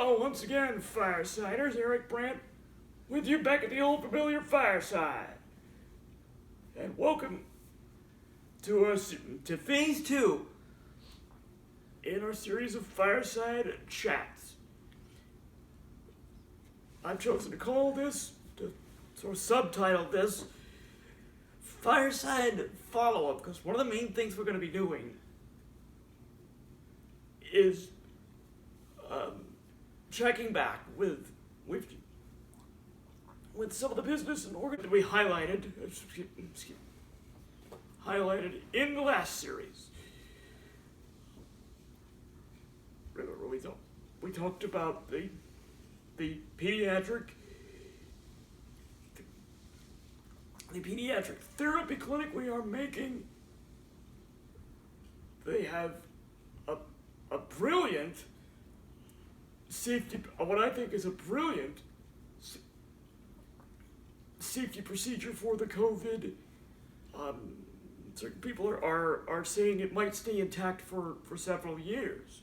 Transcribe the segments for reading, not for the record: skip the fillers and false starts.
Hello, once again, Firesiders. Eric Brandt with you back at the old familiar Fireside. And welcome to Phase 2 in our series of Fireside Chats. I've chosen to call this, to sort of subtitle this, Fireside Follow-Up, because one of the main things we're going to be doing is checking back with some of the business and organ that we highlighted in the last series. Remember, we talked about the pediatric therapy clinic we are making. They have a brilliant safety, what I think is a brilliant safety procedure for the COVID. Certain people are saying it might stay intact for several years.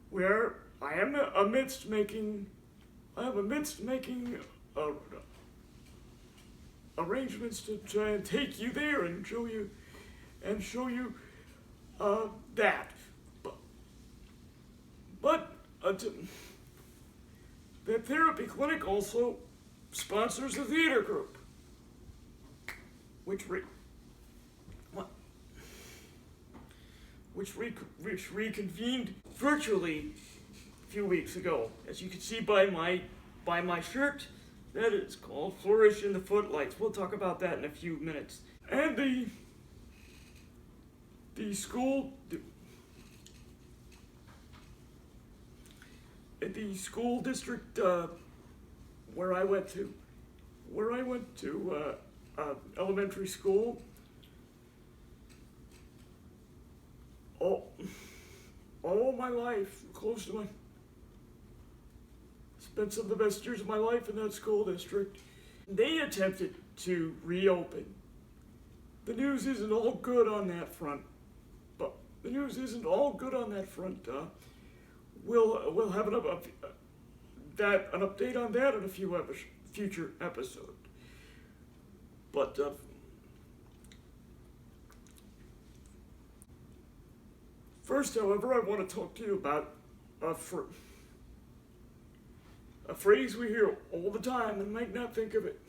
Where I am amidst making arrangements to try and take you there and show you that. But the therapy clinic also sponsors a theater group, which reconvened virtually a few weeks ago. As you can see by my shirt, that is called Flourish in the Footlights. We'll talk about that in a few minutes. And the school district where I went to elementary school. All my life, spent some of the best years of my life in that school district. They attempted to reopen. The news isn't all good on that front. We'll have an update on that in a future episode. But first, however, I want to talk to you about a phrase we hear all the time and might not think of it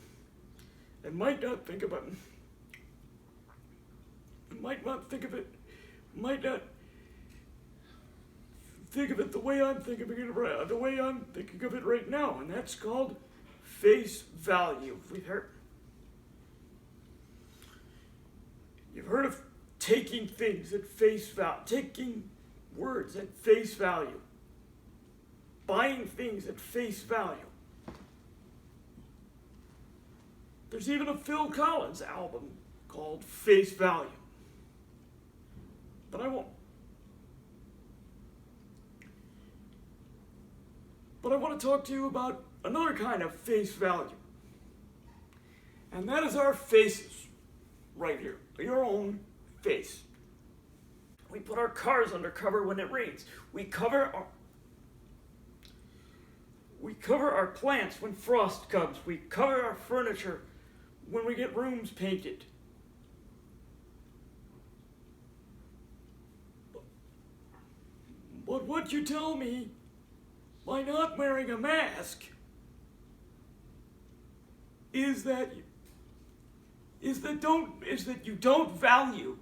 the way I'm thinking of it right now, and that's called face value. You've heard of taking things at face value, taking words at face value, buying things at face value. There's even a Phil Collins album called Face Value. But I want to talk to you about another kind of face value. And that is our faces, right here, your own face. We put our cars under cover when it rains. We cover our plants when frost comes. We cover our furniture when we get rooms painted. But what you tell me by not wearing a mask is that you don't value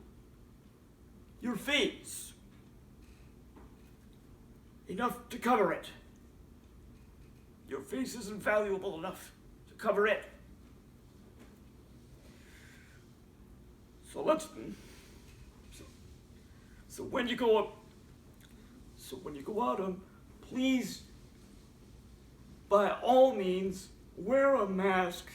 your face enough to cover it. Your face isn't valuable enough to cover it. So when you go out, please, by all means, wear a mask.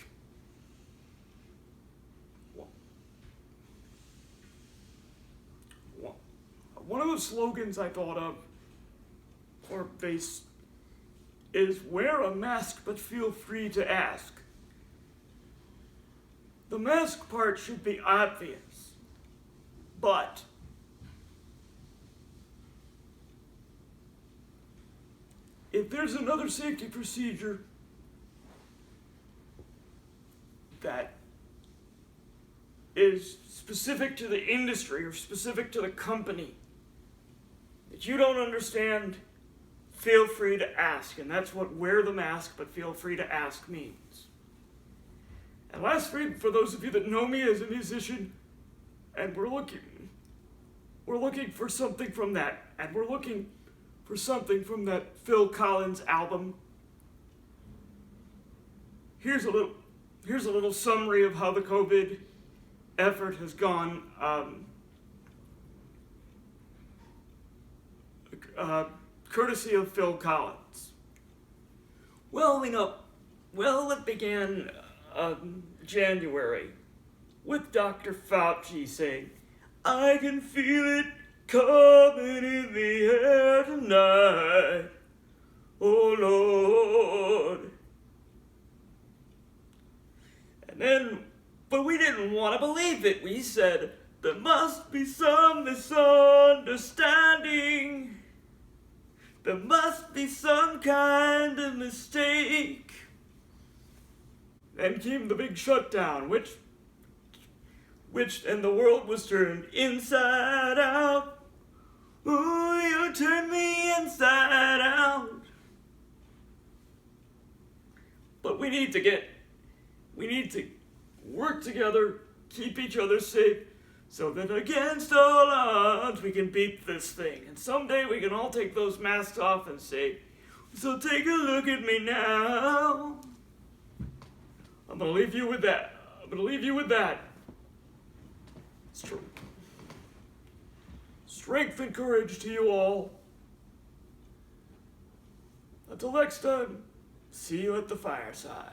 One of the slogans I thought of for face is wear a mask but feel free to ask. The mask part should be obvious, but if there's another safety procedure that is specific to the industry or specific to the company that you don't understand, feel free to ask. And that's what wear the mask, but feel free to ask means. And lastly, for those of you that know me as a musician, and we're looking for something from that, and we're looking for something from that Phil Collins album. Here's a little summary of how the COVID effort has gone. Courtesy of Phil Collins. Well, it began January with Dr. Fauci saying, "I can feel it coming in the air tonight, oh Lord." And then, but we didn't want to believe it. We said, there must be some misunderstanding. There must be some kind of mistake. Then came the big shutdown, which and the world was turned inside out. Ooh, you turned me inside out. But we need to work together, keep each other safe, so that against all odds we can beat this thing. And someday we can all take those masks off and say, "So take a look at me now." I'm gonna leave you with that. Strength and courage to you all. Until next time, see you at the fireside.